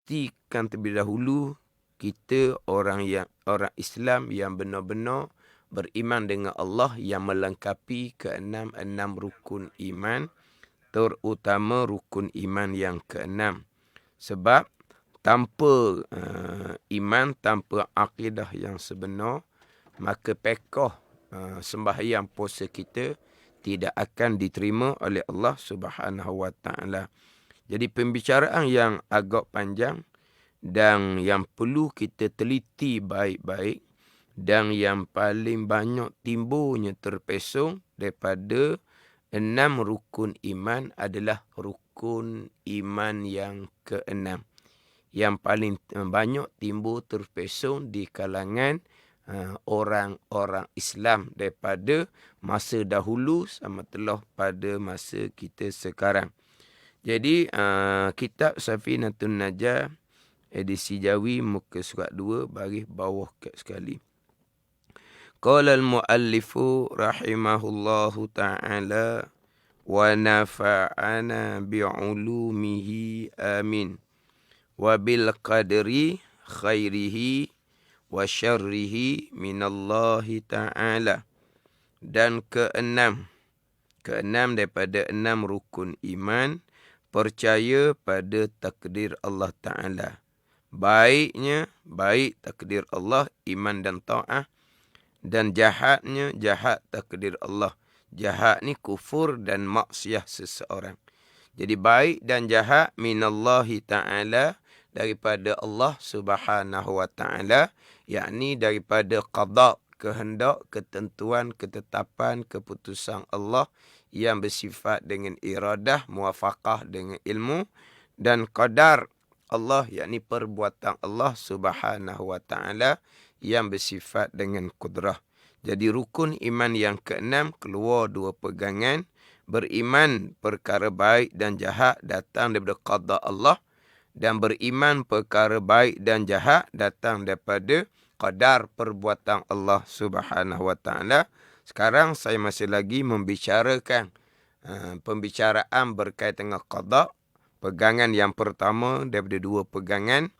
pastikan terlebih dahulu kita orang Islam yang benar-benar beriman dengan Allah yang melengkapi keenam rukun iman, terutama rukun iman yang keenam. Sebab tanpa iman, tanpa akidah yang sebenar, maka pekoh sembahyang puasa kita tidak akan diterima oleh Allah Subhanahu Wa Taala. Jadi pembicaraan yang agak panjang dan yang perlu kita teliti baik-baik dan yang paling banyak timbulnya terpesong daripada 6 rukun iman adalah rukun iman yang keenam. Yang paling banyak timbul terpesong di kalangan orang-orang Islam daripada masa dahulu sama pada masa kita sekarang. Jadi kitab Safinatun Najah edisi Jawi muka surat 2 baris bawah sekali. Qala al-muallifu rahimahullahu ta'ala wa nafa'ana bi'ulumihi amin wa bil qadri khairihi wa syarrihi minallahi ta'ala. Dan keenam daripada 6 rukun iman, percaya pada takdir Allah Ta'ala. Baik takdir Allah, iman dan ta'ah. Dan jahatnya, jahat takdir Allah. Jahat ni kufur dan maksiat seseorang. Jadi baik dan jahat minallahi ta'ala, daripada Allah Subhanahu Wa Ta'ala, yakni daripada qada, kehendak, ketentuan, ketetapan, keputusan Allah yang bersifat dengan iradah, muwafaqah dengan ilmu, dan qadar Allah, yakni perbuatan Allah Subhanahu Wa Ta'ala yang bersifat dengan kudrah. Jadi rukun iman yang keenam keluar 2 pegangan. Beriman perkara baik dan jahat datang daripada qada Allah, dan beriman perkara baik dan jahat datang daripada qadar perbuatan Allah Subhanahu Wa Ta'ala. Sekarang saya masih lagi membicarakan pembicaraan berkaitan dengan qada. Pegangan yang pertama daripada 2 pegangan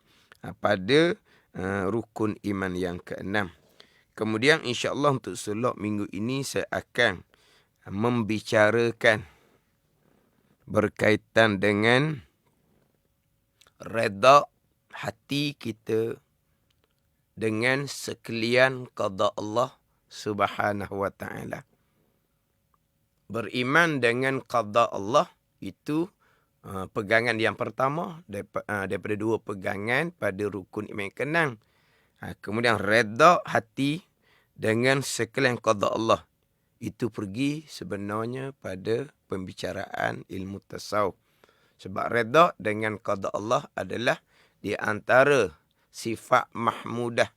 pada rukun iman yang keenam. Kemudian insya-Allah untuk selok minggu ini saya akan membicarakan berkaitan dengan redha hati kita dengan sekalian qada Allah Subhanahu Wa Ta'ala. Beriman dengan qada Allah itu pegangan yang pertama daripada 2 pegangan pada rukun iman keenam. Kemudian redha hati dengan sekalian qada Allah. Itu pergi sebenarnya pada pembicaraan ilmu tasawuf. Sebab redha dengan qada Allah adalah di antara sifat mahmudah,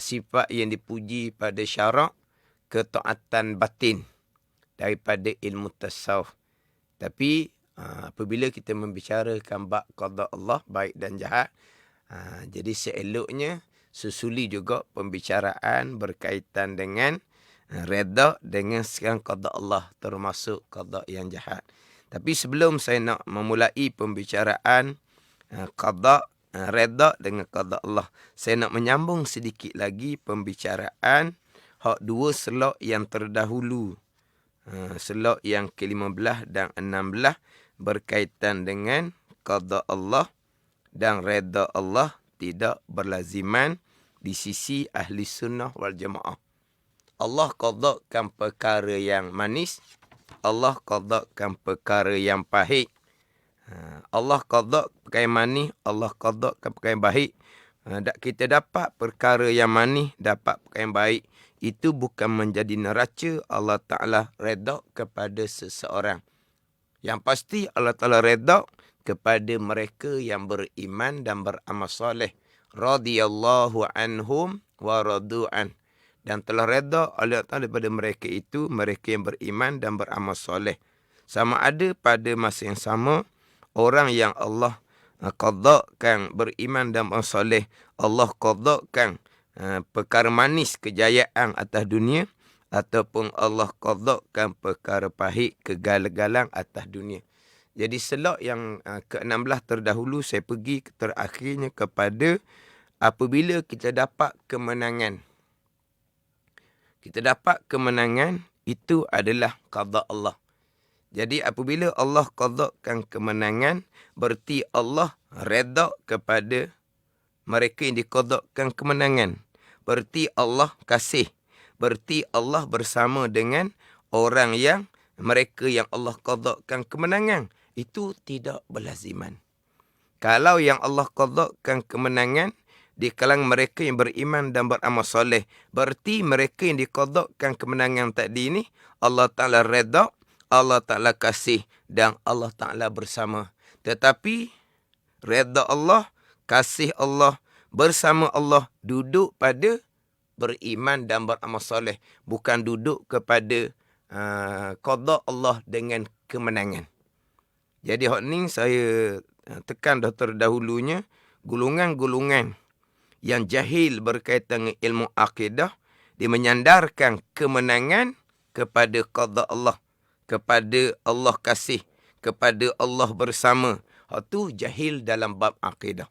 sifat yang dipuji pada syarak, ketaatan batin daripada ilmu tasawuf. Tapi apabila kita membicarakan bab qada Allah baik dan jahat, jadi seeloknya susuli juga pembicaraan berkaitan dengan redha dengan sekarang qada Allah, termasuk qada yang jahat. Tapi sebelum saya nak memulai pembicaraan qada, redha dengan qada Allah, saya nak menyambung sedikit lagi pembicaraan hak 2 selok yang terdahulu. Selok yang ke-15 dan 16 berkaitan dengan qada Allah dan redha Allah tidak berlaziman di sisi ahli sunnah wal jamaah. Allah qadakan perkara yang manis, Allah qadakan perkara yang pahit. Allah qada perkara yang manis, Allah qadakan perkara yang baik. Kita dapat perkara yang manis, dapat perkara yang baik. Itu bukan menjadi neraca Allah Ta'ala redha kepada seseorang. Yang pasti Allah Ta'ala redha kepada mereka yang beriman dan beramal soleh. Radiyallahu anhum wa radu'an. Dan telah redha Allah Ta'ala daripada mereka itu, mereka yang beriman dan beramal soleh. Sama ada pada masa yang sama, orang yang Allah qadakan beriman dan beramal soleh, Allah qadakan perkara manis kejayaan atas dunia, ataupun Allah qadakan perkara pahit kegagalan atas dunia. Jadi selok yang ke-16 terdahulu saya pergi terakhirnya kepada apabila kita dapat kemenangan. Kita dapat kemenangan itu adalah qada Allah. Jadi apabila Allah qadakan kemenangan, berarti Allah redha kepada mereka yang diqadakan kemenangan. Berarti Allah kasih. Berarti Allah bersama dengan orang yang mereka yang Allah qadakan kemenangan. Itu tidak berlaziman. Kalau yang Allah qadakan kemenangan di kalangan mereka yang beriman dan beramal soleh, berarti mereka yang diqadakan kemenangan tadi ni Allah Ta'ala redha, Allah Ta'ala kasih dan Allah Ta'ala bersama. Tetapi redha Allah, kasih Allah, bersama Allah duduk pada beriman dan beramal soleh. Bukan duduk kepada qada Allah dengan kemenangan. Jadi hak ni saya tekan dah terdahulunya, golongan-golongan yang jahil berkaitan dengan ilmu akidah, dia menyandarkan kemenangan kepada qada Allah, kepada Allah kasih, kepada Allah bersama. Hak tu jahil dalam bab akidah.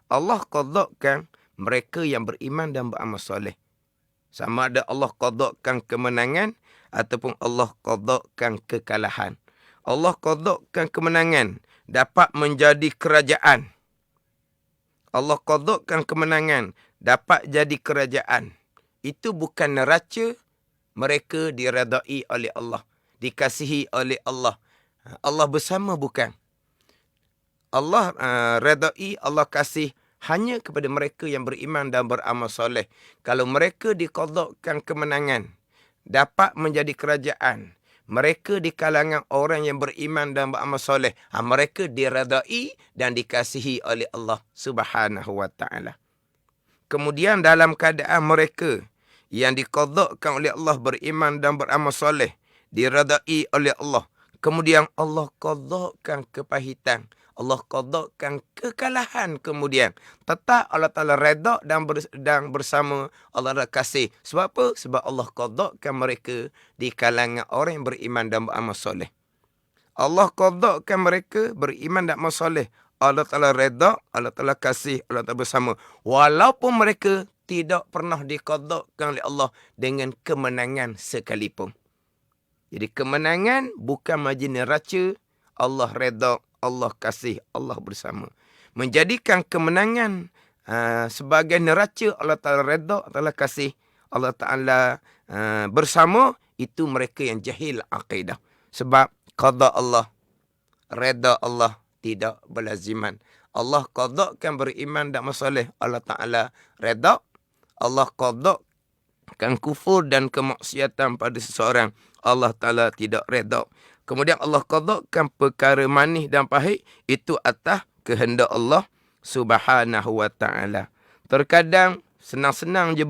Allah qadakan mereka yang beriman dan beramal soleh. Sama ada Allah qadakan kemenangan ataupun Allah qadakan kekalahan. Allah qadakan kemenangan dapat menjadi kerajaan. Allah qadakan kemenangan dapat jadi kerajaan. Itu bukan neraca mereka diredai oleh Allah, dikasihi oleh Allah. Allah bersama bukan. Allah redai, Allah kasih hanya kepada mereka yang beriman dan beramal soleh. Kalau mereka diqadakan kemenangan, dapat menjadi kerajaan, mereka di kalangan orang yang beriman dan beramal soleh, mereka diredai dan dikasihi oleh Allah Subhanahu wa ta'ala. Kemudian dalam keadaan mereka yang diqadakan oleh Allah beriman dan beramal soleh, diredai oleh Allah, kemudian Allah qadakan kepahitan, Allah qadakan kekalahan, kemudian tetap Allah Ta'ala redha dan bersama Allah Ta'ala kasih. Sebab apa? Sebab Allah qadakan mereka di kalangan orang yang beriman dan beramal soleh. Allah qadakan mereka beriman dan beramal soleh. Allah Ta'ala redha, Allah Ta'ala kasih, Allah Ta'ala bersama. Walaupun mereka tidak pernah diqadakan oleh Allah dengan kemenangan sekalipun. Jadi kemenangan bukan majlis neraca, Allah redha, Allah kasih, Allah bersama. Menjadikan kemenangan sebagai neraca Allah Ta'ala redha, Allah Ta'ala kasih, Allah Ta'ala bersama, itu mereka yang jahil akidah. Sebab qada Allah, redha Allah tidak berlaziman. Allah qadakan beriman dan masalah, Allah Ta'ala redha. Allah qadakan kufur dan kemaksiatan pada seseorang, Allah Ta'ala tidak redha. Kemudian Allah qadakan perkara manis dan pahit, itu atas kehendak Allah Subhanahu wa ta'ala. Terkadang senang-senang je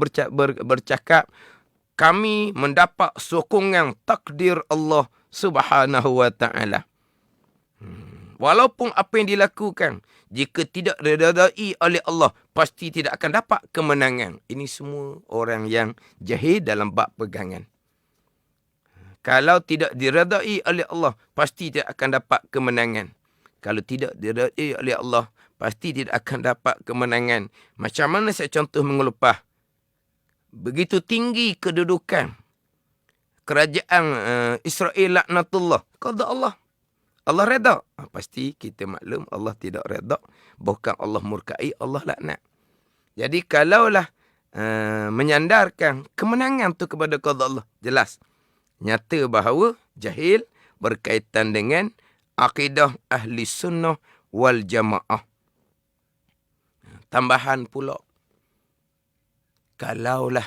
bercakap, kami mendapat sokongan takdir Allah Subhanahu wa ta'ala. Walaupun apa yang dilakukan, jika tidak diredai oleh Allah, pasti tidak akan dapat kemenangan. Ini semua orang yang jahil dalam bab pegangan. Kalau tidak diredai oleh Allah, pasti tidak akan dapat kemenangan. Kalau tidak diredai oleh Allah, pasti tidak akan dapat kemenangan. Macam mana saya contoh mengelupah? Begitu tinggi kedudukan kerajaan Israel laknatullah, qada Allah. Allah redha. Pasti kita maklum Allah tidak redha. Bukan Allah murkai, Allah laknat. Jadi kalaulah menyandarkan kemenangan tu kepada qada Allah, jelas nyata bahawa jahil berkaitan dengan akidah ahli sunnah wal jamaah. Tambahan pula, kalaulah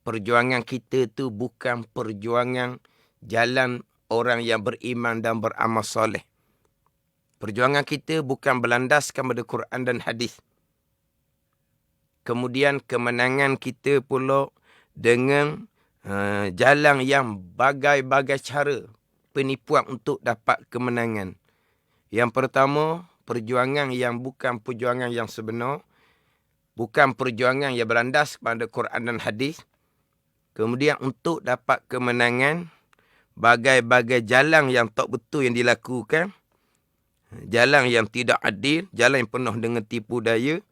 perjuangan kita tu bukan perjuangan jalan orang yang beriman dan beramal soleh. Perjuangan kita bukan berlandaskan pada Quran dan hadis. Kemudian kemenangan kita pula dengan jalan yang bagai-bagai cara penipuan untuk dapat kemenangan. Yang pertama, perjuangan yang bukan perjuangan yang sebenar, bukan perjuangan yang berlandas pada Quran dan hadis. Kemudian untuk dapat kemenangan, bagai-bagai jalan yang tak betul yang dilakukan, jalan yang tidak adil, jalan yang penuh dengan tipu daya,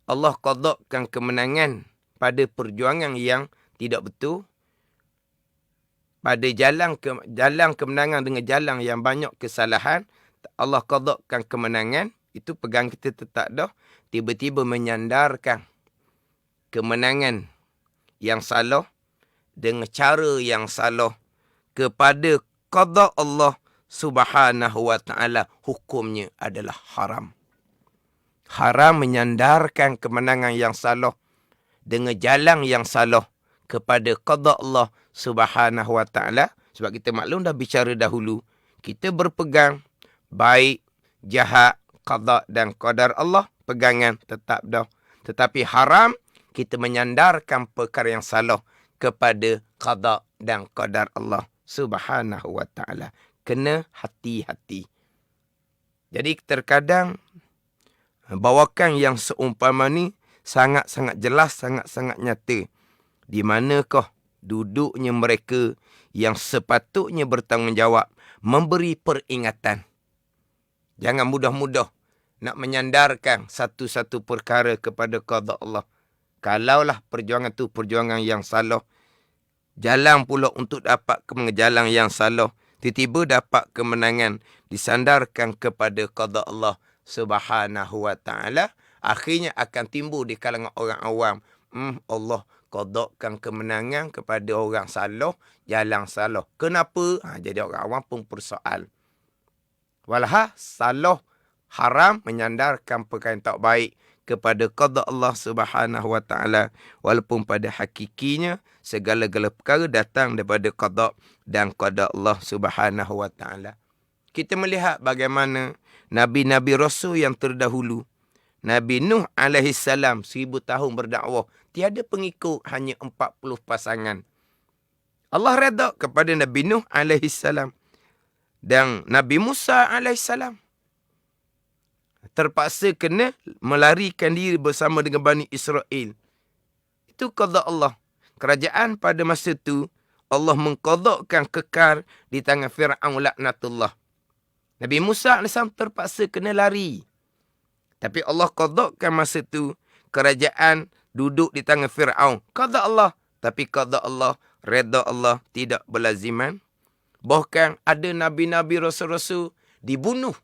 Allah qadakkan kemenangan pada perjuangan yang tidak betul, pada jalan kemenangan dengan jalan yang banyak kesalahan, Allah qadakkan kemenangan, itu pegang kita tetap dah, tiba-tiba menyandarkan kemenangan yang salah dengan cara yang salah kepada qada Allah Subhanahu wa taala, hukumnya adalah haram. Haram menyandarkan kemenangan yang salah dengan jalan yang salah kepada qada Allah Subhanahu wa taala. Sebab kita maklum dah bicara dahulu, kita berpegang baik, jahat, qada dan qadar Allah, pegangan tetap dah. Tetapi haram kita menyandarkan perkara yang salah kepada qada dan qadar Allah Subhanahu wa taala. Kena hati-hati. Jadi terkadang bawakan yang seumpama ni sangat-sangat jelas, sangat-sangat nyata. Di manakah duduknya mereka yang sepatutnya bertanggungjawab memberi peringatan. Jangan mudah-mudah nak menyandarkan satu-satu perkara kepada qada Allah. Kalaulah perjuangan tu perjuangan yang salah, jalan pula untuk dapat jalan yang salah, tiba-tiba dapat kemenangan disandarkan kepada qada Allah Subhanahu wa taala, akhirnya akan timbul di kalangan orang awam, Allah qadakkan kemenangan kepada orang salah, jalan salah. Kenapa? Jadi orang awam pun persoal. Walhal salah, haram menyandarkan perkara yang tak baik kepada qada Allah Subhanahu wa taala, walaupun pada hakikinya segala-gala perkara datang daripada qada dan qada Allah Subhanahu wa taala. Kita melihat bagaimana nabi-nabi rasul yang terdahulu. Nabi Nuh alaihissalam 1000 tahun berdakwah, tiada pengikut, hanya 40 pasangan. Allah redha kepada Nabi Nuh alaihissalam dan Nabi Musa alaihissalam terpaksa kena melarikan diri bersama dengan Bani Israel. Itu qada Allah. Kerajaan pada masa itu Allah mengqadakkan kekal di tangan Fir'aun laknatullah. Nabi Musa AS terpaksa kena lari. Tapi Allah qadakkan masa itu kerajaan duduk di tangan Fir'aun. Qada Allah. Tapi qada Allah, redha Allah tidak berlaziman. Bahkan ada nabi-nabi rasul-rasul dibunuh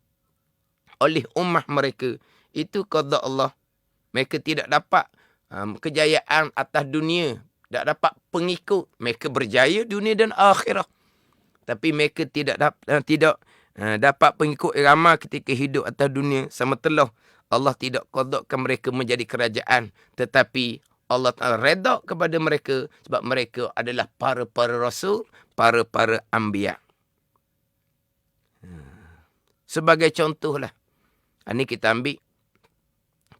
oleh ummah mereka. Itu qada Allah. Mereka tidak dapat kejayaan atas dunia. Tak dapat pengikut. Mereka berjaya dunia dan akhirat. Tapi mereka tidak dapat pengikut ramai ketika hidup atas dunia. Sama telah Allah tidak qadakkan mereka menjadi kerajaan. Tetapi Allah Ta'ala redha kepada mereka sebab mereka adalah para-para rasul, para-para anbiya. Sebagai contohlah, ini kita ambil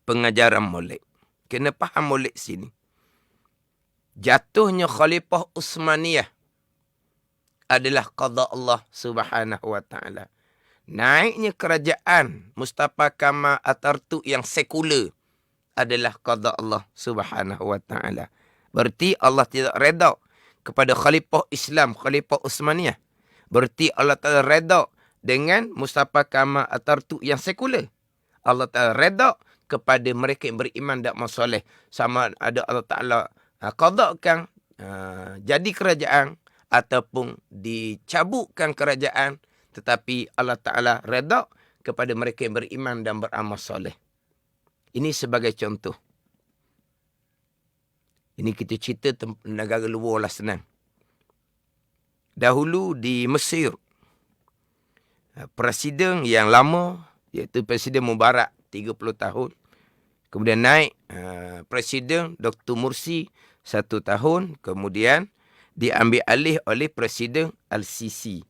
pengajaran Maulid. Kena faham Maulid sini. Jatuhnya Khalifah Utsmaniyah adalah qada Allah Subhanahu wa taala. Naiknya kerajaan Mustafa Kamal Atatürk yang sekular adalah qada Allah Subhanahu wa taala. Berarti Allah tidak redha kepada Khalifah Islam, Khalifah Utsmaniyah. Berarti Allah Taala redha dengan Mustafa Kamal Atatürk yang sekular. Allah Taala redha kepada mereka yang beriman dan soleh. Sama ada Allah Taala qadakkan jadi kerajaan ataupun dicabutkan kerajaan, tetapi Allah Ta'ala redha kepada mereka yang beriman dan beramal soleh. Ini sebagai contoh. Ini kita cerita negara luar lah senang. Dahulu di Mesir, presiden yang lama, iaitu Presiden Mubarak 30 tahun. Kemudian naik Presiden Dr. Mursi 1 tahun. Kemudian diambil alih oleh Presiden Al-Sisi.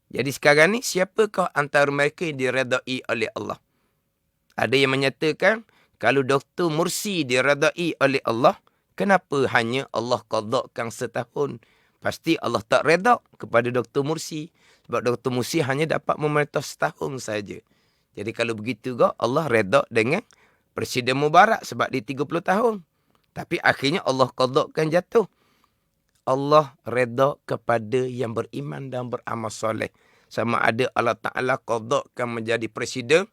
Jadi sekarang ni siapakah antara mereka yang diredai oleh Allah? Ada yang menyatakan kalau Dr. Mursi diredai oleh Allah, kenapa hanya Allah qadakkan setahun? Pasti Allah tak redha kepada Dr. Mursi. Sebab Dr. Mursi hanya dapat memerintah setahun saja. Jadi kalau begitu juga Allah redha dengan Presiden Mubarak sebab dia 30 tahun. Tapi akhirnya Allah qadakkan jatuh. Allah redha kepada yang beriman dan beramal soleh. Sama ada Allah Ta'ala qadakkan menjadi presiden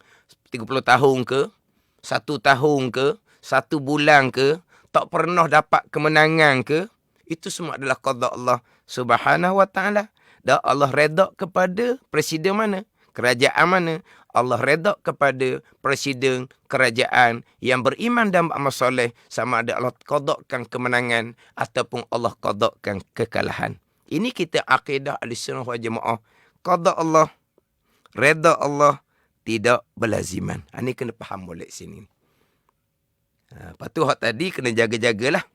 30 tahun ke, 1 tahun ke, 1 bulan ke, tak pernah dapat kemenangan ke, itu semua adalah qada Allah Subhanahu wa Ta'ala. Dan Allah redha kepada presiden mana? Kerajaan mana? Allah redha kepada presiden kerajaan yang beriman dan beramal soleh, sama ada Allah qadakkan kemenangan ataupun Allah qadakkan kekalahan. Ini kita akidah Ahlussunnah wal Jamaah. Qada Allah, redha Allah tidak berlaziman. Ini kena faham boleh sini. Lepas tu hak tadi kena jaga-jagalah.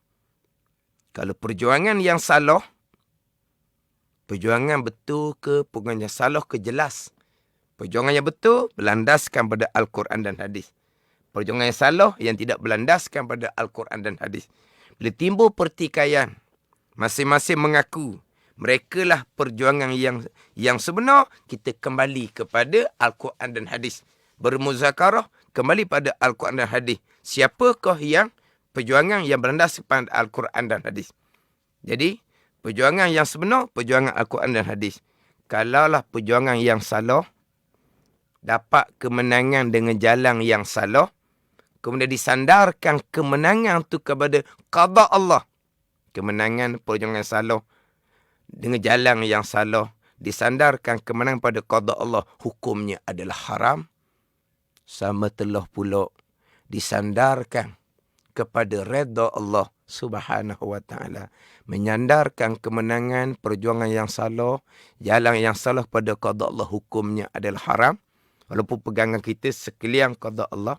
Kalau perjuangan yang salah, perjuangan betul ke, perjuangan yang salah ke, jelas. Perjuangan yang betul berlandaskan pada Al-Quran dan hadis. Perjuangan yang salah yang tidak berlandaskan pada Al-Quran dan hadis. Bila timbul pertikaian, masing-masing mengaku merekalah perjuangan yang sebenar, kita kembali kepada Al-Quran dan hadis. Bermuzakarah, kembali pada Al-Quran dan hadis. Siapakah yang perjuangan yang berlandaskan pada Al-Quran dan hadis? Jadi, perjuangan yang sebenar, perjuangan Al-Quran dan hadis. Kalaulah perjuangan yang salah, dapat kemenangan dengan jalan yang salah, kemudian disandarkan kemenangan itu kepada qada Allah. Kemenangan perjuangan salah dengan jalan yang salah, disandarkan kemenangan pada qada Allah, hukumnya adalah haram. Sama telah pula disandarkan kepada redha Allah Subhanahu wa Ta'ala, menyandarkan kemenangan perjuangan yang salah, jalan yang salah pada qada Allah, hukumnya adalah haram. Walaupun pegangan kita sekalian qada Allah,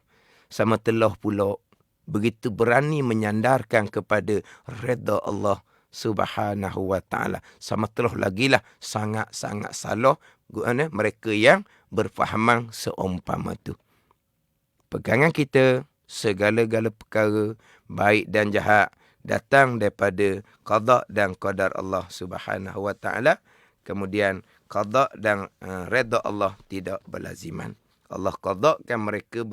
sama telah pula begitu berani menyandarkan kepada redha Allah Subhanahu wa Ta'ala, sama telah lagilah sangat-sangat salah mereka yang berfahaman seumpama tu. Pegangan kita, segala-gala perkara baik dan jahat datang daripada qada dan qadar Allah Subhanahu wa Ta'ala. Kemudian qada dan redha Allah tidak berlaziman. Allah qadakkan mereka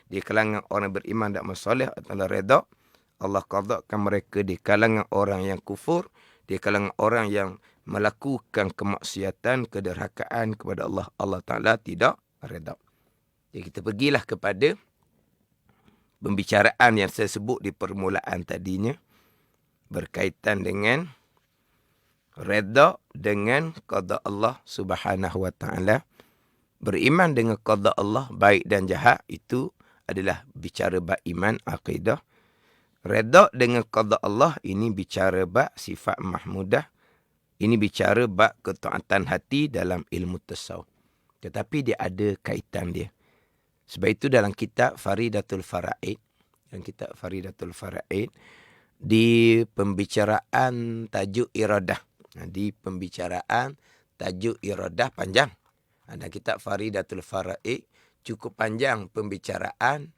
di kalangan orang beriman dan masoleh adalah redha. Allah qadakkan mereka di kalangan orang yang kufur, di kalangan orang yang melakukan kemaksiatan, kederhakaan kepada Allah. Allah Ta'ala tidak redha. Jadi kita pergilah kepada pembicaraan yang saya sebut di permulaan tadinya, berkaitan dengan redha dengan qada Allah Subhanahu wa Ta'ala. Beriman dengan qada Allah baik dan jahat, itu adalah bicara bab iman, akidah. Redha dengan qada Allah, ini bicara bab sifat mahmudah. Ini bicara bab ketaatan hati dalam ilmu tasawuf. Tetapi dia ada kaitan dia. Sebab itu dalam kitab Faridatul Fara'id, di pembicaraan tajuk iradah. Di pembicaraan tajuk iradah panjang. Dan kitab Faridatul Fara'id cukup panjang pembicaraan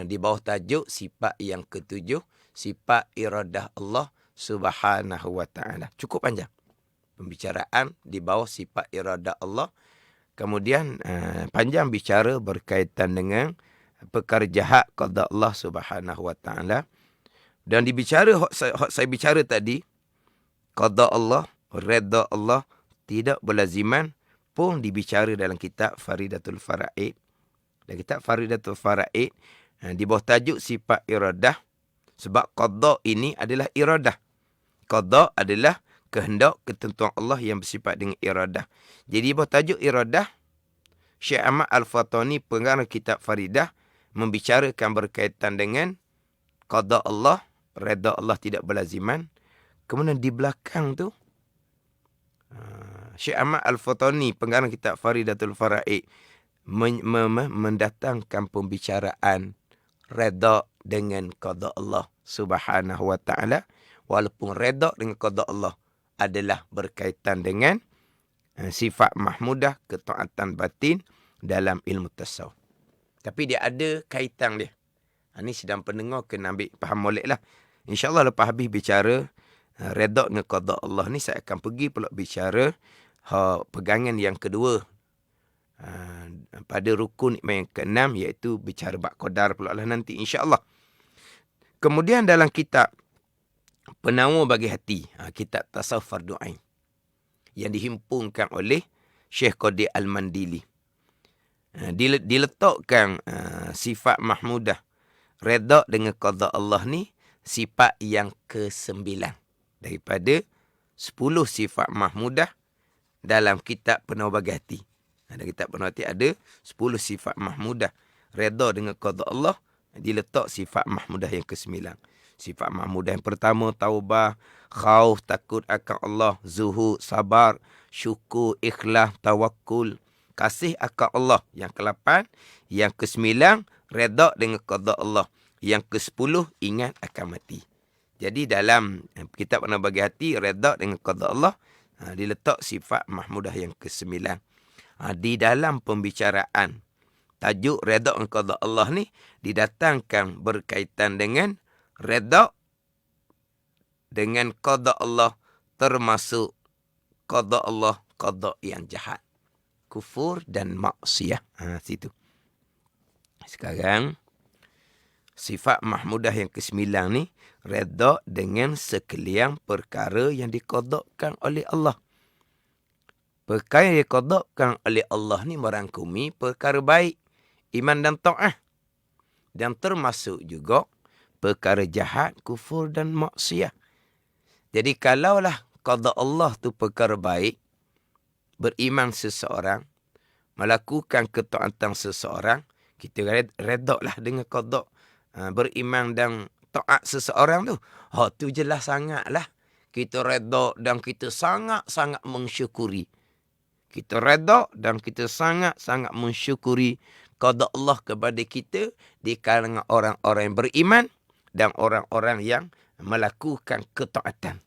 di bawah tajuk sifat yang ketujuh, sifat iradah Allah Subhanahu wa Ta'ala. Cukup panjang pembicaraan di bawah sifat iradah Allah. Kemudian panjang bicara berkaitan dengan perkara jahat qada Allah Subhanahu wa Ta'ala. Dan dibicara hak saya bicara tadi, qada Allah, redha Allah tidak berlaziman, pun dibicara dalam kitab Faridatul Fara'id. Dan kitab Faridatul Fara'id di bawah tajuk sifat iradah. Sebab qada ini adalah iradah. Qada adalah kehendak, ketentuan Allah yang bersifat dengan iradah. Jadi di bawah tajuk iradah, Syekh Ahmad Al-Fatani, pengarang kitab Faridah, membicarakan berkaitan dengan qada Allah, redha Allah tidak berlaziman. Kemudian di belakang tu, Syekh Ahmad Al-Fatani, pengarang kitab Faridatul Fara'id, mendatangkan pembicaraan redha dengan qada Allah Subhanahu wa Ta'ala. Walaupun redha dengan qada Allah adalah berkaitan dengan sifat mahmudah, ketaatan batin dalam ilmu tasawuf. Tapi dia ada kaitan dia. Ini sedang pendengar kena ambil faham molek lah. InsyaAllah lepas habis bicara redha dengan qada Allah ni, saya akan pergi pula bicara pegangan yang kedua pada rukun iman yang keenam, iaitu bicara bab qadar pula lah nanti insyaAllah. Kemudian dalam kitab penawar bagi hati. Kitab Tasawuf Fardu Ain yang dihimpunkan oleh Syekh Qadir Al-Mandili. Diletakkan sifat mahmudah, redha dengan qada Allah ni sifat yang ke-9 daripada 10 sifat mahmudah dalam kitab Penawar bagi hati. Dalam kitab Penawar hati ada 10 sifat mahmudah. Redha dengan qada Allah, diletak sifat mahmudah yang ke-9. Sifat mahmudah yang pertama, taubah, khauf, takut akan Allah, zuhud, sabar, syukur, ikhlas, tawakkul, kasih akan Allah. Yang ke-8, yang ke-9, redha dengan qada Allah. Yang ke-10, ingat akan mati. Jadi dalam kitab Penawar bagi hati, redha dengan qada Allah, diletak sifat mahmudah yang ke-9. Di dalam pembicaraan tajuk redha dengan qada Allah ni didatangkan berkaitan dengan redha dengan qada Allah, termasuk qada Allah, qada yang jahat, kufur dan maksiat. Situ. Sekarang sifat mahmudah yang ke-9 ni redha dengan sekalian perkara yang diqadakan oleh Allah. Perkara yang diqadakan oleh Allah ni merangkumi perkara baik, iman dan ta'ah. Dan termasuk juga perkara jahat, kufur dan maksiat. Jadi kalaulah qada Allah tu perkara baik, beriman seseorang, melakukan ketaatan seseorang, kita redha lah dengan qada. Beriman dan taat seseorang tu, tu jelas sangatlah kita redha dan kita sangat-sangat mensyukuri. Kita redha dan kita sangat-sangat mensyukuri qada Allah kepada kita di kalangan orang-orang yang beriman dan orang-orang yang melakukan ketaatan.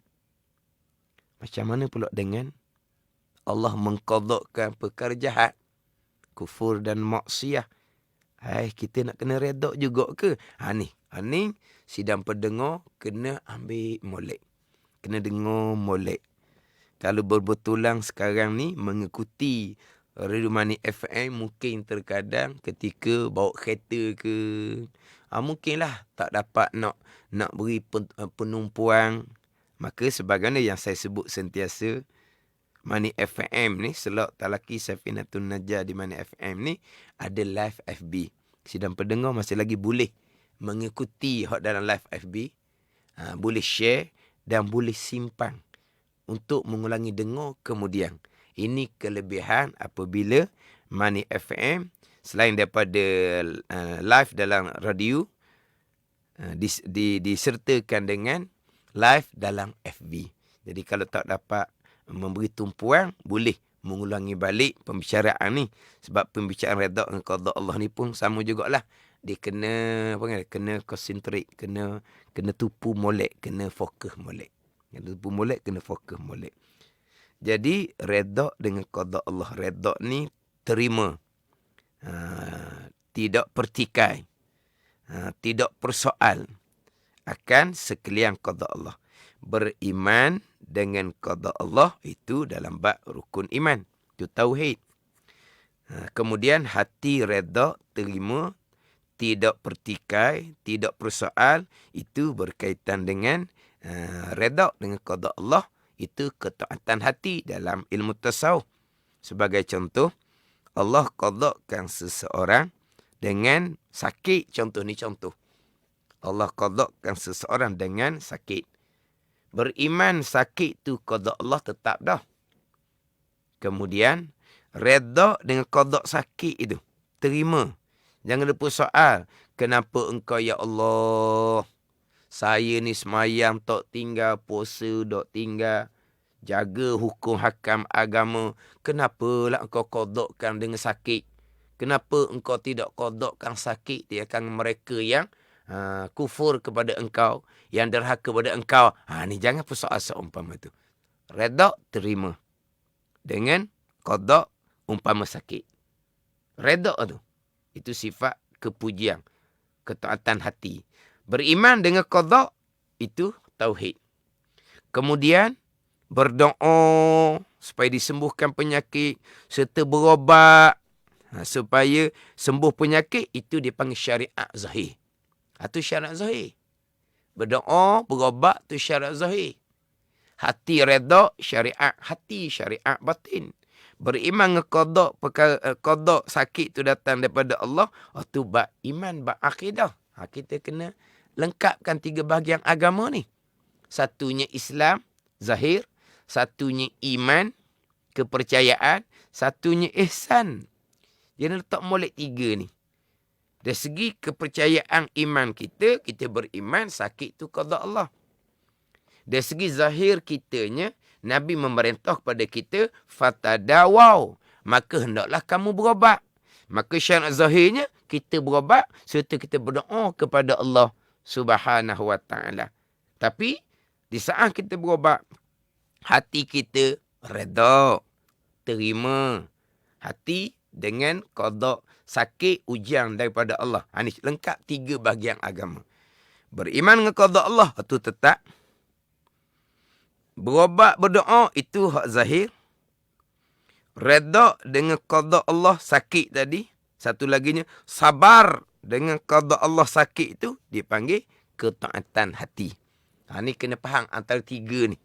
Macam mana pula dengan Allah mengqadakan perkara jahat, kufur dan maksiat? Kita nak kena redha juga ke? Ni sidang pendengar kena ambil molek. Kena dengar molek. Kalau berbetulan sekarang ni mengikuti Radio Money FM, mungkin terkadang ketika bawa kereta ke, mungkinlah tak dapat nak beri penumpuan. Maka sebagaimana yang saya sebut sentiasa, Money FM ni, Selok Talaki Safinatun Najah di Money FM ni ada live FB. Sidang pendengar masih lagi boleh mengikuti hot dalam live FB, boleh share dan boleh simpan untuk mengulangi dengar kemudian. Ini kelebihan apabila Money FM selain daripada live dalam radio, disertakan dengan live dalam FB. Jadi kalau tak dapat memberi tumpuan, boleh mengulangi balik pembicaraan ni. Sebab pembicaraan redha dengan qada Allah ni pun sama jugalah. Dia kena kena concentrate, kena tupu molek, kena fokus molek. Kena tupu molek, kena fokus molek. Jadi redha dengan qada Allah, redha ni terima, tidak pertikai, tidak persoal akan sekalian qada Allah. Beriman dengan qada Allah itu dalam bab rukun iman, itu tauhid. Kemudian hati redha, terima, tidak pertikai, tidak persoal, itu berkaitan dengan redha dengan qada Allah, itu ketaatan hati dalam ilmu tasawuf. Sebagai contoh, Allah qadakan seseorang dengan sakit. Contoh ni contoh. Allah qadakan seseorang dengan sakit. Beriman sakit tu qada Allah tetap dah. Kemudian redha dengan qada sakit itu. Terima. Jangan lupa soal. Kenapa engkau ya Allah? Saya ni semayang tak tinggal, puasa tak tinggal, jaga hukum hakam agama. Kenapa lah engkau qadakan dengan sakit? Kenapa engkau tidak qadakan sakit di akan mereka yang kufur kepada engkau, yang derhaka kepada engkau? Ni jangan persoal seumpama tu. Redha, terima dengan qada umpama sakit. Redha tu, itu sifat kepujian, ketaatan hati. Beriman dengan qada, itu tauhid. Kemudian berdoa supaya disembuhkan penyakit serta berobat supaya sembuh penyakit, itu dipanggil syariat zahir. Itu syariat zahir. Berdoa, berobat tu syariat zahir. Hati reda, syariat hati, syariat batin. Beriman dengan qada perkara qada sakit tu datang daripada Allah, tu bab iman, bab akidah. Kita kena lengkapkan 3 bahagian agama ni. Satunya Islam zahir, satunya iman kepercayaan, satunya ihsan. Jadi letak molek 3 ni. Dari segi kepercayaan iman kita, kita beriman sakit tu qada Allah. Dari segi zahir kitanya, Nabi memerintah kepada kita, fatadawaw, maka hendaklah kamu berobat. Maka syarat zahirnya, kita berobat, serta kita berdoa kepada Allah Subhanahu wa ta'ala. Tapi, di saat kita berobat, hati kita reda, terima. Hati dengan qada sakit ujian daripada Allah. Ini lengkap 3 bahagian agama. Beriman dengan qada Allah, itu tetap. Berobat, berdoa, itu hak zahir. Reda dengan qada Allah sakit tadi. Satu laginya, sabar dengan qada Allah sakit itu dipanggil ketaatan hati. Ni kena faham antara 3 ni.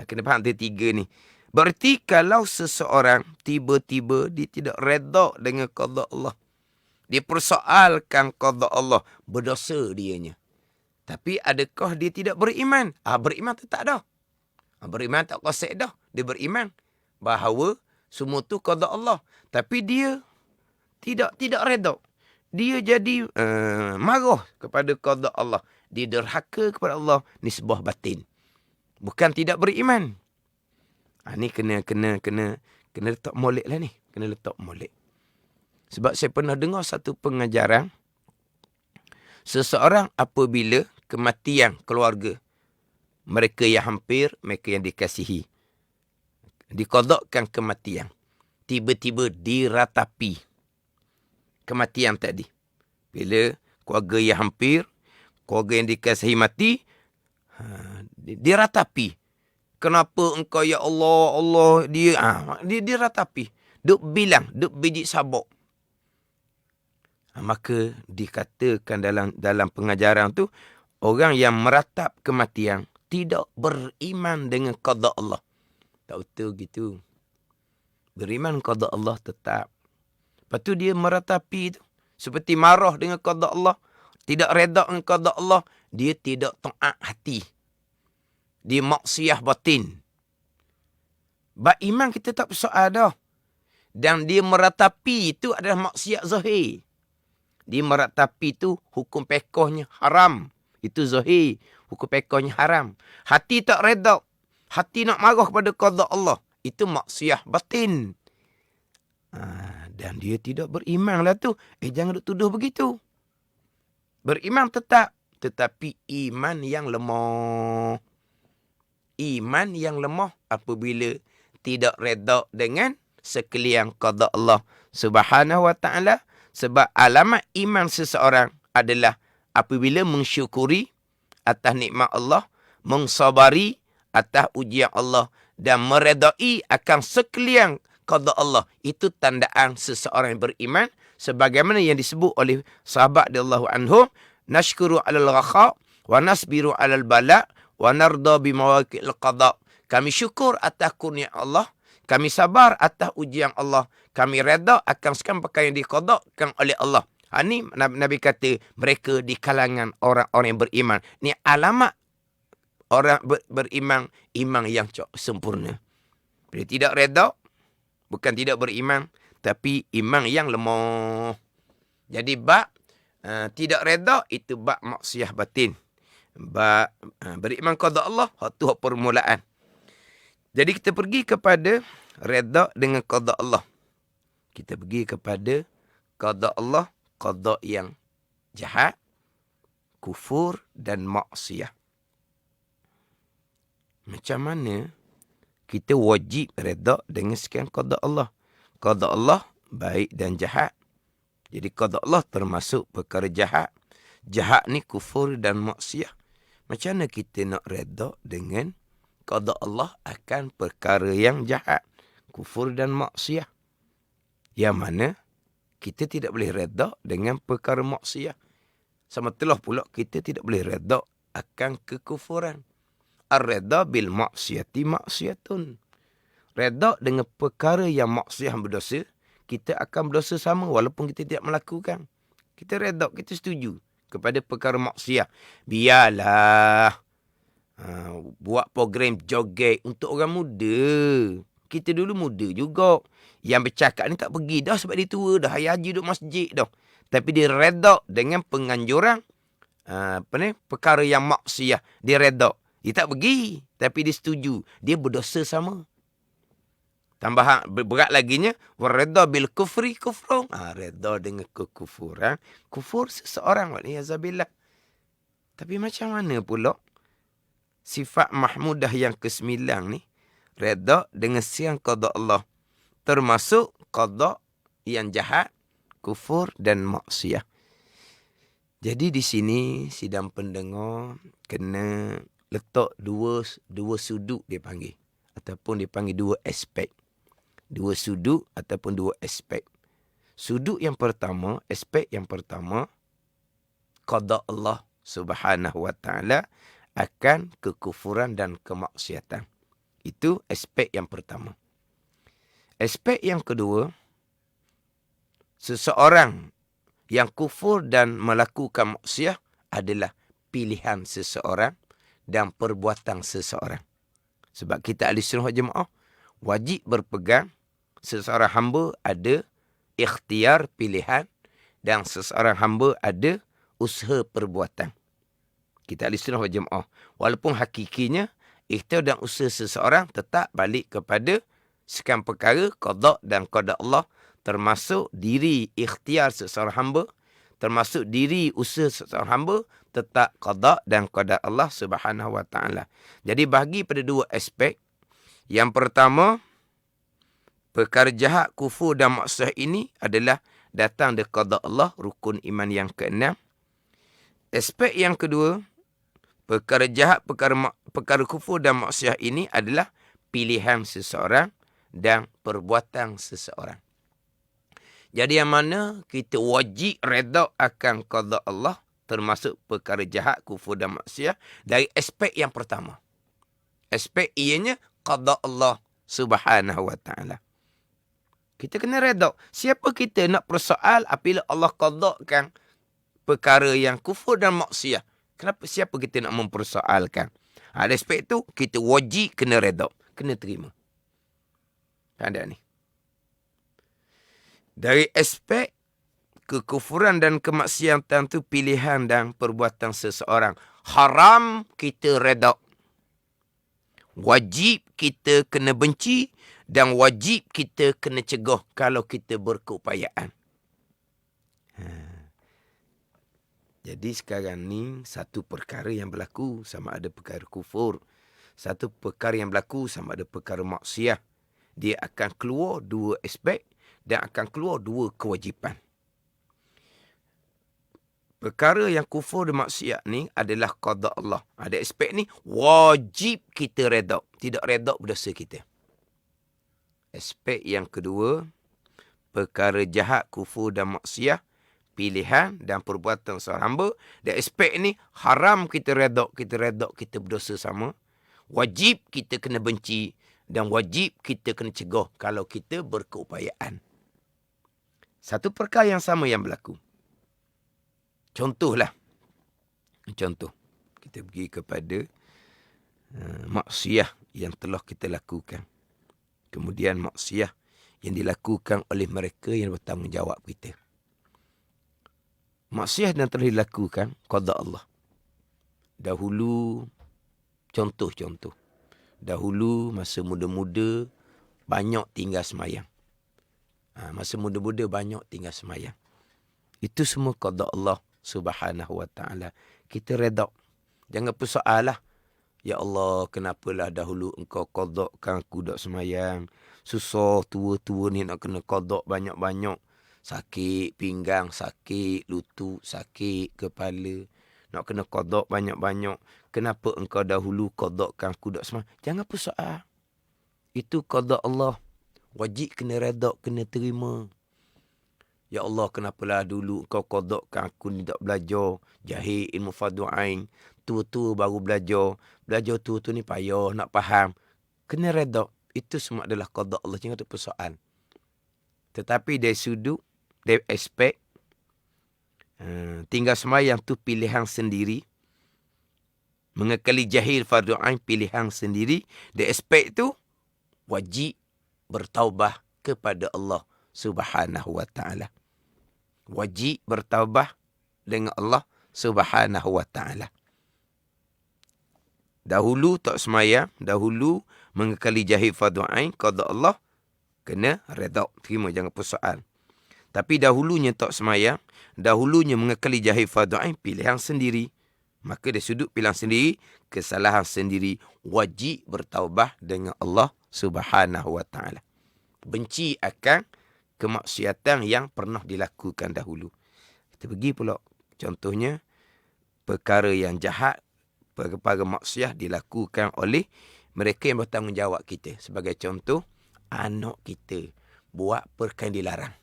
Kena faham antara 3 ni. Berarti kalau seseorang tiba-tiba dia tidak reda dengan qada Allah, dia persoalkan qada Allah, berdosa dianya. Tapi adakah dia tidak beriman? Beriman tetap dah. Beriman tak kosek dah. Dia beriman bahawa semua tu qada Allah. Tapi dia tidak reda. Dia jadi marah kepada qada Allah. Dia derhaka kepada Allah. Ni sebuah batin. Bukan tidak beriman. Ni kena letak molek lah ni. Kena letak molek. Sebab saya pernah dengar satu pengajaran. Seseorang apabila kematian keluarga, mereka yang hampir, mereka yang dikasihi, diqadakkan kematian, tiba-tiba diratapi kematian tadi. Bila keluarga yang hampir, keluarga yang dikasihi mati, diratapi. Kenapa engkau ya Allah, dia diratapi. Duk bilang, duk biji sabuk. Maka dikatakan dalam pengajaran tu, orang yang meratap kematian tidak beriman dengan qada Allah. Tak betul gitu. Beriman qada Allah tetap. Lepas tu dia meratapi tu. Seperti marah dengan qada Allah. Tidak reda dengan qada Allah. Dia tidak taat hati. Dia maksiyah batin. Bak iman kita tak bersoal dah. Dan dia meratapi itu adalah maksiat zahir. Dia meratapi itu hukum pekohnya haram. Itu zahir. Hukum pekohnya haram. Hati tak reda. Hati nak marah kepada qada Allah. Itu maksiyah batin. Dan dia tidak beriman lah tu. Jangan duk tuduh begitu. Beriman tetap. Tetapi iman yang lemah. Iman yang lemah apabila tidak reda dengan sekalian qada Allah Subhanahu wa ta'ala. Sebab alamat iman seseorang adalah apabila mensyukuri atas nikmat Allah, mengsabari atas ujian Allah dan meredai akan sekalian qada Allah. Itu tandaan seseorang yang beriman sebagaimana yang disebut oleh sahabat radhiyallahu anhum, nashkuru 'alal ghaqa wa nasbiru 'alal bala wa narda bi mawaqi'il qada. Kami syukur atas kurnia Allah, kami sabar atas ujian Allah, kami reda akan segala perkara yang diqadakan oleh Allah. Ini Nabi kata mereka di kalangan orang-orang yang beriman. Ni alamat orang beriman, iman yang sempurna. Bila tidak reda, bukan tidak beriman, tapi iman yang lemah. Jadi bab tidak reda itu bab maksiyah batin. Bab beriman qada Allah, itu permulaan. Jadi kita pergi kepada reda dengan qada Allah. Kita pergi kepada qada Allah, qada yang jahat, kufur dan maksiyah. Macam mana kita wajib reda dengan sekian qada Allah? Qada Allah baik dan jahat. Jadi qada Allah termasuk perkara jahat. Jahat ni kufur dan maksiyah. Macam mana kita nak reda dengan qada Allah akan perkara yang jahat, kufur dan maksiyah? Yang mana kita tidak boleh reda dengan perkara maksiyah. Sama telah pula kita tidak boleh reda akan kekufuran. Ar-redha bil maksiyati maksiyatun. Redha dengan perkara yang maksiat berdosa, kita akan berdosa sama walaupun kita tidak melakukan. Kita redha, kita setuju kepada perkara maksiat. Biarlah buat program joget untuk orang muda. Kita dulu muda juga. Yang bercakap ni tak pergi dah sebab dia tua dah. Hari haji duduk masjid dah. Tapi dia redha dengan penganjuran perkara yang maksiat. Dia redha. Dia tak pergi. Tapi dia setuju. Dia berdosa sama. Tambahan berat laginya, waredha bil kufri kufrun. Redha dengan kekufuran, kufur seseorang, waliyazabillah. Tapi macam mana pula sifat mahmudah yang ke-9 ni, redha dengan siang qada Allah, termasuk qada yang jahat, kufur dan maksiat. Jadi di sini sidang pendengar kena letak dua sudut dia panggil, ataupun dia panggil dua aspek. Dua sudut ataupun dua aspek. Sudut yang pertama, aspek yang pertama, qada Allah Subhanahu wa taala akan kekufuran dan kemaksiatan. Itu aspek yang pertama. Aspek yang kedua, seseorang yang kufur dan melakukan maksiat adalah pilihan seseorang dan perbuatan seseorang. Sebab kita ahli sunnah jemaah wajib berpegang seseorang hamba ada ikhtiar pilihan dan seseorang hamba ada usaha perbuatan. Kita ahli sunnah wal jamaah. Walaupun hakikinya ikhtiar dan usaha seseorang tetap balik kepada sekian perkara qada dan qada Allah, termasuk diri ikhtiar seseorang hamba, termasuk diri usaha seseorang hamba tetap qada dan qada Allah Subhanahu wa taala. Jadi bahagi pada dua aspek. Yang pertama, perkara jahat, kufur dan maksiat ini adalah datang dari qada Allah, rukun iman yang ke-6. Aspek yang kedua, perkara jahat, perkara kufur dan maksiat ini adalah pilihan seseorang dan perbuatan seseorang. Jadi yang mana kita wajib redha akan qada Allah, termasuk perkara jahat, kufur dan maksiat, dari aspek yang pertama. Aspek ianya qada Allah Subhanahu wa taala. Kita kena redha. Siapa kita nak persoal apabila Allah qadakan perkara yang kufur dan maksiat? Siapa kita nak mempersoalkan? Ada aspek tu kita wajib kena redha, kena terima. Ada ni. Dari aspek kekufuran dan kemaksiatan tu pilihan dan perbuatan seseorang. Haram kita redha. Wajib kita kena benci dan wajib kita kena cegah kalau kita berkeupayaan. Jadi sekarang ni satu perkara yang berlaku sama ada perkara kufur, satu perkara yang berlaku sama ada perkara maksiat. Dia akan keluar dua aspek dan akan keluar dua kewajipan. Perkara yang kufur dan maksiat ni adalah qada Allah. Ada aspek ni wajib kita redha. Tidak redha berdosa kita. Aspek yang kedua, perkara jahat, kufur dan maksiat, pilihan dan perbuatan seorang hamba. Dan aspek ni haram kita redha, kita berdosa sama. Wajib kita kena benci dan wajib kita kena cegah kalau kita berkeupayaan. Satu perkara yang sama yang berlaku. Contohlah. Contoh. Kita pergi kepada maksiat yang telah kita lakukan. Kemudian maksiat yang dilakukan oleh mereka yang bertanggungjawab kita. Maksiat yang telah dilakukan qada Allah. Dahulu, contoh. Dahulu masa muda-muda banyak tinggal semayang. Masa muda-muda banyak tinggal semayang. Itu semua qada Allah Subhanahu wa ta'ala. Kita redha. Jangan persoal lah. Ya Allah, kenapalah dahulu engkau qadakkan aku dak semayang. Susah tua-tua ni nak kena qadak banyak-banyak. Sakit pinggang, sakit lutut, sakit kepala. Nak kena qadak banyak-banyak. Kenapa engkau dahulu qadakkan aku dak semayang? Jangan persoal. Itu qada Allah. Wajib kena redha, kena terima. Ya Allah, kenapalah dulu engkau qadakkan aku ni tak belajar. Jahil ilmu fardu ain. tua-tua baru belajar. Belajar tua-tua ni payah nak faham. Kena redha. Itu semua adalah qada Allah. Jangan ada persoalan. Tetapi dari sudut, dari aspek, tinggal sembahyang tu pilihan sendiri. Mengekali jahil fardu ain pilihan sendiri. Dari aspek tu, wajib bertaubah kepada Allah Subhanahu wa ta'ala. Wajib bertaubah dengan Allah Subhanahu wa ta'ala. Dahulu tak semayang, dahulu mengekali jahil fardu ain, qada Allah, kena redha, terima, jangan persoal. Tapi dahulunya tak semayang, dahulunya mengekali jahil fardu ain, pilihan sendiri. Maka dari sudut pilihan sendiri, kesalahan sendiri, wajib bertaubah dengan Allah Subhanahu wa ta'ala. Benci akan kemaksiatan yang pernah dilakukan dahulu. Kita pergi pula, contohnya, perkara yang jahat, perkara maksiat dilakukan oleh mereka yang bertanggungjawab kita. Sebagai contoh, anak kita buat perkara yang dilarang.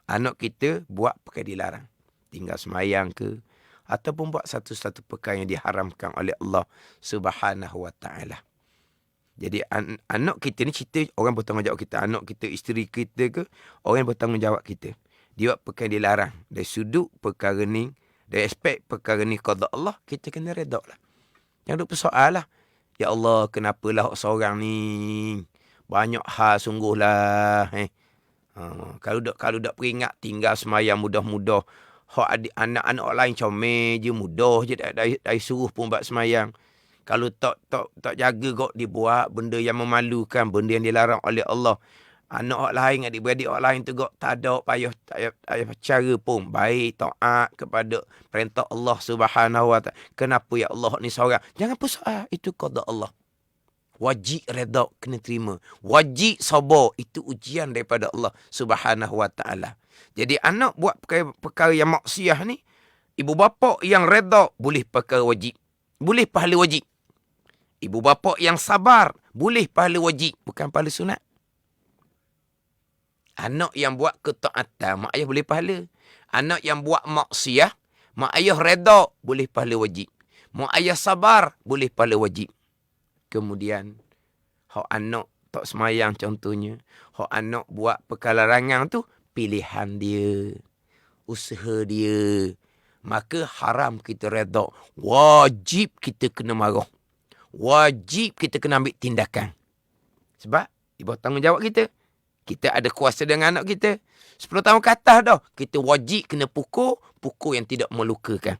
Anak kita buat perkara yang dilarang. Tinggal semayang ke, ataupun buat satu-satu perkara yang diharamkan oleh Allah Subhanahu wa ta'ala. Jadi anak kita ni cerita orang bertanggungjawab kita. Anak kita, isteri kita ke, orang yang bertanggungjawab kita. Dia buat perkara yang dilarang. Dari sudut perkara ni, dari aspek perkara ni qada Allah, kita kena redha lah. Jangan ada persoal lah. Ya Allah, kenapalah seorang ni banyak hal sungguh lah. Kalau dak peringat tinggal semayang mudah-mudah. Hak anak-anak lain comel je, mudah je dari suruh pun buat semayang. Kalau tak jaga kok dibuat benda yang memalukan, benda yang dilarang oleh Allah. Anak orang lain, adik-beradik orang lain tu kok tak ada payah cara pun. Baik taat kepada perintah Allah Subhanahu wa ta'ala. Kenapa ya Allah ni seorang? Jangan persoal, itu qada Allah. Wajib redha, kena terima. Wajib sabar, itu ujian daripada Allah Subhanahu wa ta'ala. Jadi anak buat perkara yang maksiat ni, ibu bapa yang redha boleh perkara wajib. Boleh pahala wajib. Ibu bapa yang sabar boleh pahala wajib, bukan pahala sunat. Anak yang buat ketaatan, mak ayah boleh pahala. Anak yang buat maksiat, mak ayah redha boleh pahala wajib. Mak ayah sabar boleh pahala wajib. Kemudian hak anak tak semayang contohnya, hak anak buat perkara larangan tu, pilihan dia, usaha dia. Maka haram kita redha. Wajib kita kena marah. Wajib kita kena ambil tindakan. Sebab ibu tanggungjawab kita. Kita ada kuasa dengan anak kita. 10 tahun ke atas dah, kita wajib kena pukul yang tidak melukakan.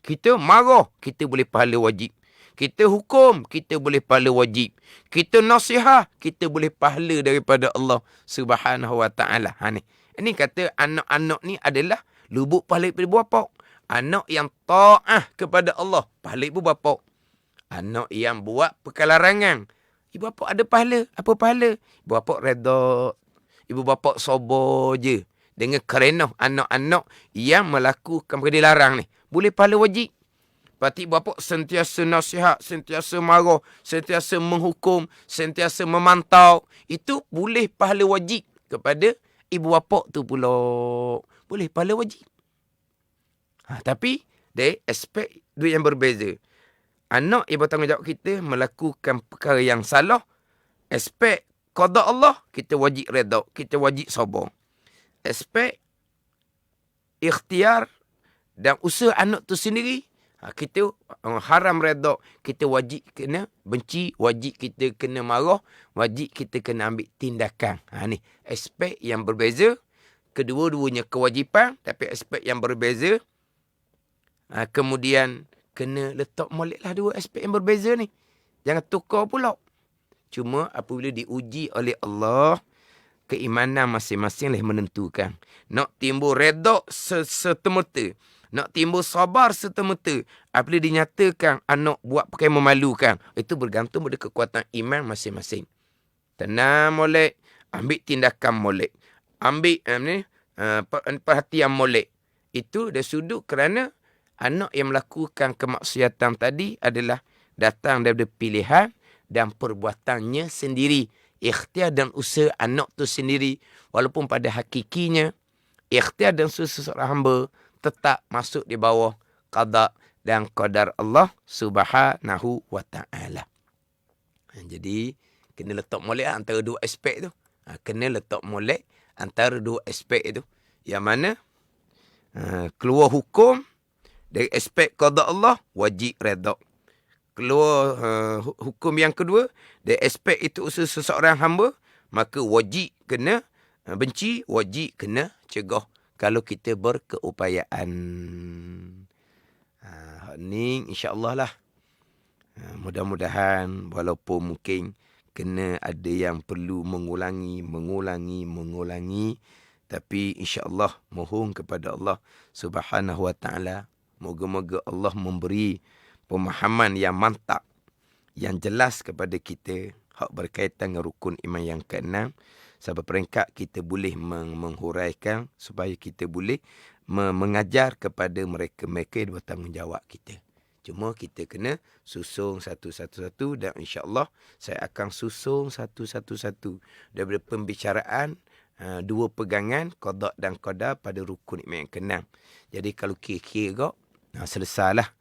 Kita marah, kita boleh pahala wajib. Kita hukum, kita boleh pahala wajib. Kita nasihat, kita boleh pahala daripada Allah Subhanahu wa ta'ala. Ini kata anak-anak ni adalah lubuk pahala ibu bapa. Anak yang ta'ah kepada Allah, pahala ibu bapa. Anak yang buat perkara larangan, ibu bapa ada pahala. Apa pahala? Ibu bapa redha. Ibu bapa sabar je. Dengan kerana anak-anak yang melakukan perkara dilarang ni, boleh pahala wajib. Berarti ibu bapa sentiasa nasihat, sentiasa marah, sentiasa menghukum, sentiasa memantau. Itu boleh pahala wajib kepada ibu bapa tu pula. Boleh pahala wajib. Tapi dari aspek dua yang berbeza. Anak yang bertanggungjawab kita melakukan perkara yang salah. Aspek qada Allah, kita wajib redha, kita wajib sabar. Aspek ikhtiar dan usaha anak tu sendiri, kita haram redha, kita wajib kena benci, wajib kita kena marah, wajib kita kena ambil tindakan. Ni aspek yang berbeza. Kedua-duanya kewajipan, tapi aspek yang berbeza. Kemudian kena letak molek lah dua aspek yang berbeza ni. Jangan tukar pula. Cuma apabila diuji oleh Allah, keimanan masing-masing lah menentukan. Nak timbul redha serta-merta, nak timbul sabar serta-merta, apabila dinyatakan anak buat perkara memalukan, itu bergantung pada kekuatan iman masing-masing. Tenang molek, ambil tindakan molek, ambil perhatian molek. Itu dari sudut kerana anak yang melakukan kemaksiatan tadi adalah datang daripada pilihan dan perbuatannya sendiri. Ikhtiar dan usaha anak tu sendiri. Walaupun pada hakikinya, ikhtiar dan usaha seorang hamba tetap masuk di bawah qada dan qadar Allah Subhanahu wa taala. Jadi kena letak molek antara dua aspek tu. Kena letak molek antara dua aspek itu. Yang mana keluar hukum dari aspek qada Allah, wajib redha. Keluar hukum yang kedua dari aspek itu usaha seseorang hamba, maka wajib kena benci, wajib kena cegah kalau kita berkeupayaan. Ni insya-Allah lah. Mudah-mudahan walaupun mungkin kena ada yang perlu mengulangi, tapi insya-Allah mohon kepada Allah Subhanahu wa taala, moga-moga Allah memberi pemahaman yang mantap, yang jelas kepada kita hak berkaitan dengan rukun iman yang keenam, sampai peringkat kita boleh menghuraikan supaya kita boleh mengajar kepada mereka-mereka yang bertanggungjawab kita. Cuma kita kena susung satu-satu dan insya-Allah saya akan susung satu-satu daripada pembicaraan dua pegangan qada dan qadar pada rukun iman yang keenam. Jadi kalau kira-kira selesailah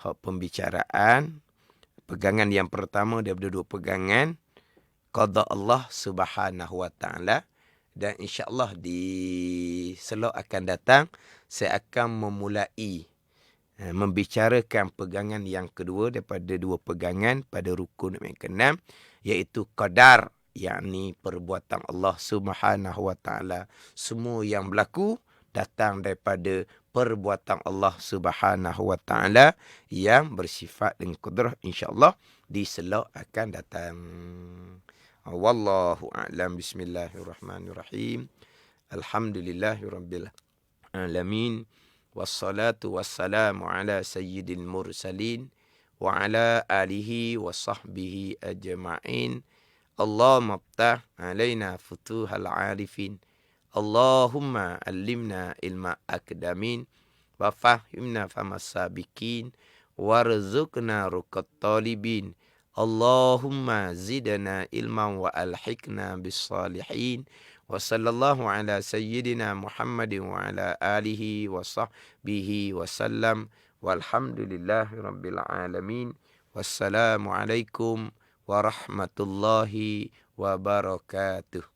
hak pembicaraan pegangan yang pertama daripada dua pegangan qada Allah Subhanahu wa taala, dan insya-Allah di selok akan datang saya akan memulai membicarakan pegangan yang kedua daripada dua pegangan pada rukun yang keenam, iaitu qadar, yakni perbuatan Allah Subhanahu wa taala. Semua yang berlaku datang daripada perbuatan Allah Subhanahu wa taala yang bersifat dengan kudrah, insya-Allah di selok akan datang. Wallahu a'lam. Bismillahirrahmanirrahim. Alhamdulillahirabbil alamin. Wassalatu wassalamu ala sayyidil mursalin wa ala alihi wa sahbihi ajma'in. Allahumma ftah alaina futuhal arifin. Allahumma allimna ilma akdamin wa fahimna famas sabiqin warzuqna ruqat talibin. Allahumma zidna ilman wa alhiqna bis salihin. Wa sallallahu ala sayyidina Muhammadin wa ala alihi wa sahbihi wa sallam. Walhamdulillahi rabbil alamin. Wassalamualaikum warahmatullahi wabarakatuh.